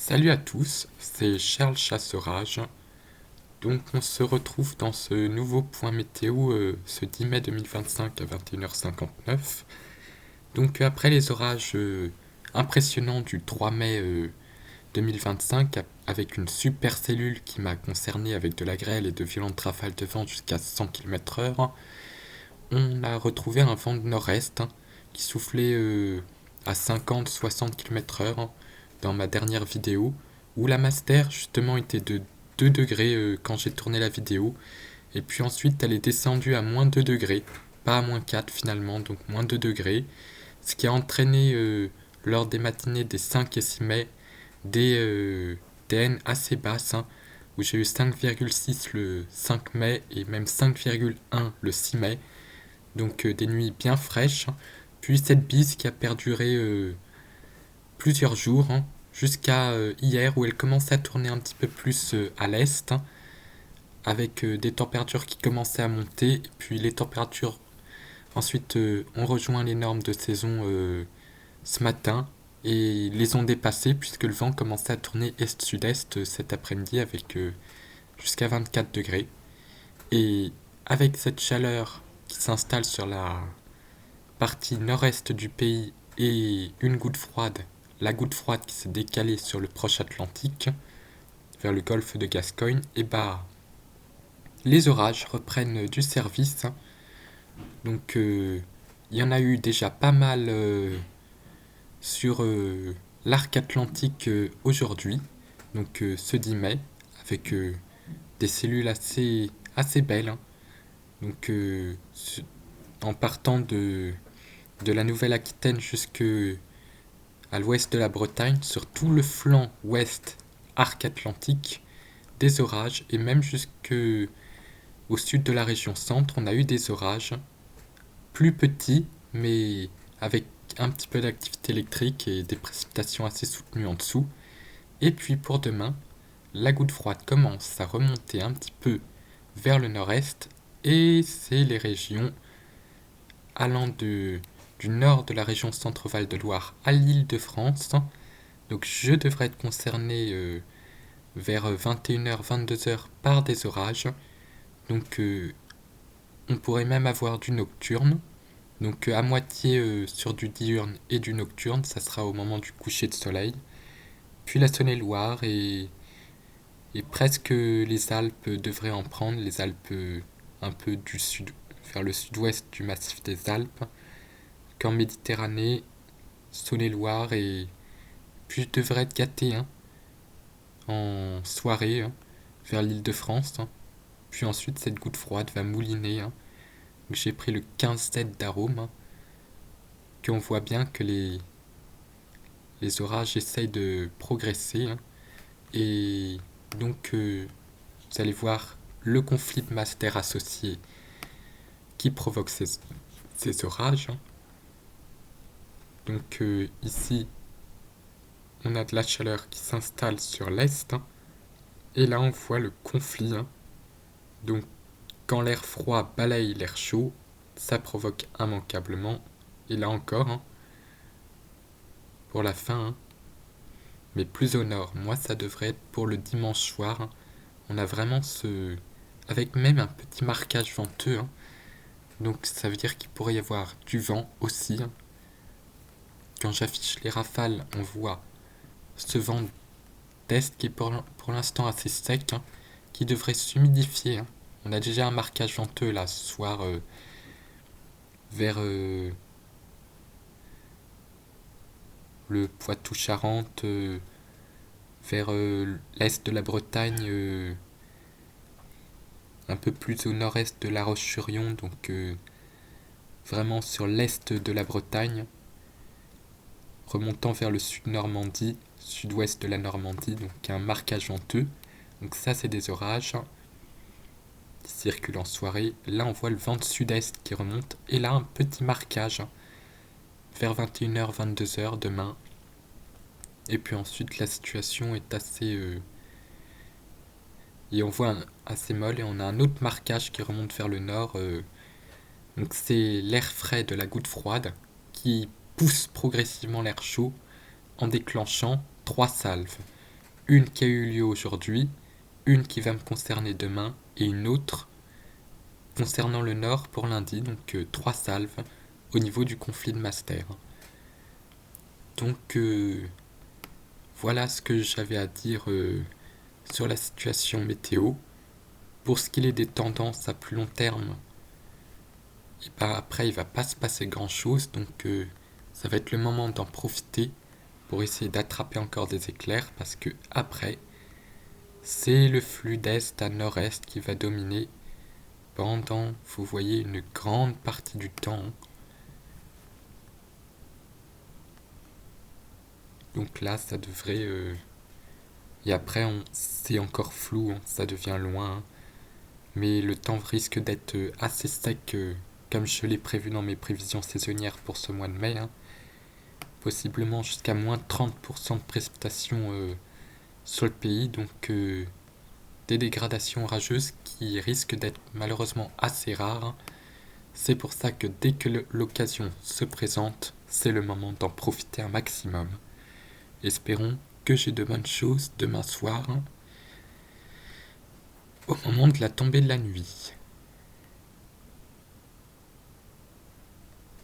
Salut à tous, c'est Charles Chasserage. Donc on se retrouve dans ce nouveau point météo ce 10 mai 2025 à 21h59. Donc après les orages impressionnants du 3 mai 2025 avec une super cellule qui m'a concerné avec de la grêle et de violentes rafales de vent jusqu'à 100 km/h, on a retrouvé un vent de nord-est qui soufflait à 50-60 km/h dans ma dernière vidéo, où la master justement était de 2 degrés quand j'ai tourné la vidéo, et puis ensuite elle est descendue à moins 2 degrés, pas à moins 4 finalement, donc moins 2 degrés, ce qui a entraîné lors des matinées des 5 et 6 mai des N assez basses, où j'ai eu 5,6 le 5 mai et même 5,1 le 6 mai, donc des nuits bien fraîches, puis cette bise qui a perduré plusieurs jours, jusqu'à hier où elle commençait à tourner un petit peu plus à l'est, avec des températures qui commençaient à monter, et puis les températures ensuite ont rejoint les normes de saison ce matin, et les ont dépassées puisque le vent commençait à tourner est-sud-est cet après-midi avec jusqu'à 24 degrés. Et avec cette chaleur qui s'installe sur la partie nord-est du pays et une goutte froide, la goutte froide qui s'est décalée sur le proche Atlantique, vers le golfe de Gascogne, et bah les orages reprennent du service. Donc il y en a eu déjà pas mal sur l'arc atlantique aujourd'hui, donc ce 10 mai, avec des cellules assez belles. Donc en partant de la Nouvelle-Aquitaine jusque à l'ouest de la Bretagne, sur tout le flanc ouest arc atlantique, des orages, et même jusque au sud de la région centre, on a eu des orages plus petits, mais avec un petit peu d'activité électrique et des précipitations assez soutenues en dessous. Et puis pour demain, la goutte froide commence à remonter un petit peu vers le nord-est, et c'est les régions allant du nord de la région Centre-Val de Loire à l'Île-de-France. Donc je devrais être concerné vers 21h, 22h par des orages. Donc on pourrait même avoir du nocturne. Donc à moitié sur du diurne et du nocturne, ça sera au moment du coucher de soleil. Puis la Saône-et-Loire et presque les Alpes devraient en prendre, les Alpes un peu du sud, vers le sud-ouest du massif des Alpes, qu'en Méditerranée, Saône-et-Loire, et puis je devrais être gâté en soirée vers l'Île-de-France. Puis ensuite cette goutte froide va mouliner. J'ai pris le 15-7 d'arôme, qu'on voit bien que les orages essayent de progresser. Et donc vous allez voir le conflit de master associé qui provoque ces orages. Donc ici, on a de la chaleur qui s'installe sur l'est. Et là, on voit le conflit. Donc quand l'air froid balaye l'air chaud, ça provoque immanquablement. Et là encore, pour la fin, mais plus au nord. Moi, ça devrait être pour le dimanche soir. On a vraiment ce... avec même un petit marquage venteux. Donc ça veut dire qu'il pourrait y avoir du vent aussi. Quand j'affiche les rafales, on voit ce vent d'est qui est pour l'instant assez sec, qui devrait s'humidifier. On a déjà un marquage venteux là ce soir vers le Poitou-Charentes, vers l'est de la Bretagne, un peu plus au nord-est de La Roche-sur-Yon, donc vraiment sur l'est de la Bretagne, remontant vers le sud-Normandie, sud-ouest de la Normandie, donc un marquage venteux. Donc ça c'est des orages qui circulent en soirée. Là on voit le vent de sud-est qui remonte, et là un petit marquage vers 21h, 22h demain. Et puis ensuite la situation est assez... et on voit assez molle, et on a un autre marquage qui remonte vers le nord. Donc c'est l'air frais de la goutte froide qui pousse progressivement l'air chaud en déclenchant trois salves. Une qui a eu lieu aujourd'hui, une qui va me concerner demain et une autre concernant le Nord pour lundi, donc 3 salves au niveau du conflit de master. Donc voilà ce que j'avais à dire sur la situation météo. Pour ce qui est des tendances à plus long terme, et après il va pas se passer grand chose, donc ça va être le moment d'en profiter pour essayer d'attraper encore des éclairs, parce que après c'est le flux d'est à nord-est qui va dominer pendant, vous voyez, une grande partie du temps. Donc là ça devrait et après c'est encore flou, hein, ça devient loin, hein. Mais le temps risque d'être assez sec, comme je l'ai prévu dans mes prévisions saisonnières pour ce mois de mai, hein. Possiblement jusqu'à moins 30% de précipitations sur le pays, donc des dégradations orageuses qui risquent d'être malheureusement assez rares, hein. C'est pour ça que dès que l'occasion se présente, c'est le moment d'en profiter un maximum. Espérons que j'ai de bonnes choses demain soir, hein, au moment de la tombée de la nuit.